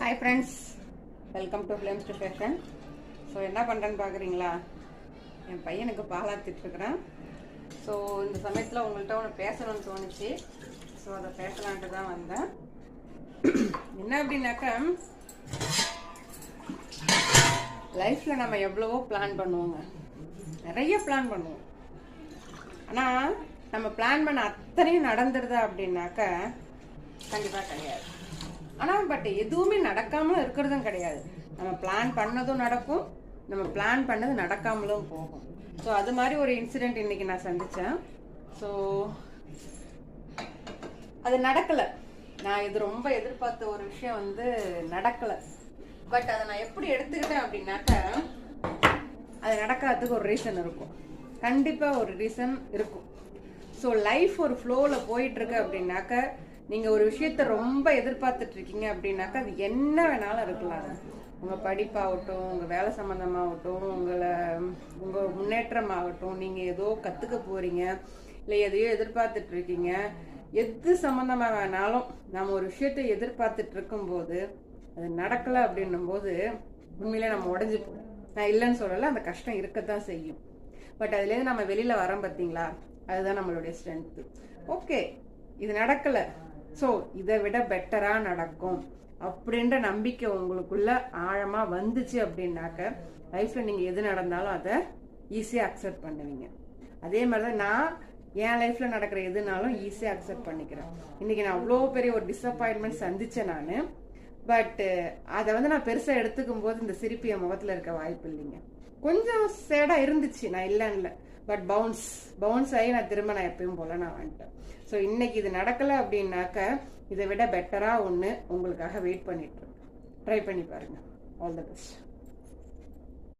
Hi friends, welcome to films to fashion. So என்ன பண்ணுறேன்னு பார்க்குறீங்களா? என் பையனுக்கு பாலாத்திட்டுருக்குறேன். ஸோ இந்த சமயத்தில் உங்கள்கிட்ட ஒன்று பேசணும்னு தோணுச்சு. ஸோ அதை பேசலான்ட்டு தான் வந்தேன். என்ன அப்படின்னாக்கா, லைஃப்பில் நம்ம எவ்வளவோ பிளான் பண்ணுவோங்க, நிறைய பிளான் பண்ணுவோம். ஆனால் நம்ம பிளான் பண்ண அத்தனையும் நடந்துருதா அப்படின்னாக்கா கண்டிப்பாக கிடையாது. ஆனால் பட் எதுவுமே நடக்காமலும் இருக்கிறதும் கிடையாது. நம்ம பிளான் பண்ணதும் நடக்கும், நம்ம பிளான் பண்ணது நடக்காமலும் போகும். ஸோ அது மாதிரி ஒரு இன்சிடெண்ட் இன்னைக்கு நான் சந்தித்தேன். ஸோ அது நடக்கலை. நான் இது ரொம்ப எதிர்பார்த்த ஒரு விஷயம் நடக்கலை. பட் அதை நான் எப்படி எடுத்துக்கிட்டேன் அப்படின்னாக்கா, அது நடக்காததுக்கு ஒரு ரீசன் இருக்கும், கண்டிப்பாக ஒரு ரீசன் இருக்கும். ஸோ லைஃப் ஒரு ஃப்ளோவில் போயிட்டுருக்கு அப்படின்னாக்கா, நீங்கள் ஒரு விஷயத்த ரொம்ப எதிர்பார்த்துட்டு இருக்கீங்க அப்படின்னாக்கா அது என்ன வேணாலும் இருக்கலாங்க. உங்கள் படிப்பாகட்டும், உங்கள் வேலை சம்மந்தமாகட்டும், உங்கள் முன்னேற்றம் ஆகட்டும், நீங்கள் ஏதோ கற்றுக்க போகிறீங்க, இல்லை எதையோ எதிர்பார்த்துட்டு இருக்கீங்க, எது சம்மந்தமாக வேணாலும் நம்ம ஒரு விஷயத்தை எதிர்பார்த்துட்டு இருக்கும்போது அது நடக்கலை அப்படின்னும் போது உண்மையிலே நம்ம உடஞ்சி போகும். நான் இல்லைன்னு சொல்லலை, அந்த கஷ்டம் இருக்கத்தான் செய்யும். பட் அதுலேருந்து நம்ம வெளியில் வரோம் பார்த்தீங்களா, அதுதான் நம்மளுடைய ஸ்ட்ரென்த்து. ஓகே, இது நடக்கலை, ஸோ இதை விட பெட்டராக நடக்கும் அப்படின்ற நம்பிக்கை உங்களுக்குள்ள ஆழமாக வந்துச்சு அப்படின்னாக்க லைஃப்பில் நீங்கள் எது நடந்தாலும் அதை ஈஸியாக அக்செப்ட் பண்ணுவீங்க. அதே மாதிரி தான் நான் என் லைஃப்பில் நடக்கிற எதுனாலும் ஈஸியாக அக்செப்ட் பண்ணிக்கிறேன். இன்றைக்கி நான் அவ்வளோ பெரிய ஒரு டிஸப்பாயின்மெண்ட் சந்தித்தேன் நான். பட்டு அதை நான் பெருசாக எடுத்துக்கும் போது இந்த சிரிப்பு என் முகத்தில் இருக்க வாய்ப்பு இல்லைங்க. கொஞ்சம் சேடாக இருந்துச்சு, நான் இல்லைன்னு. பட் பவுன்ஸ் ஆகி நான் திரும்ப எப்பயும் போல நான் வந்துட்டேன். ஸோ இன்னைக்கு இது நடக்கலை அப்படின்னாக்க இதை விட பெட்டராக ஒன்று உங்களுக்காக வெயிட் பண்ணிட்டு இருக்கேன். ட்ரை பண்ணி பாருங்கள். All the best.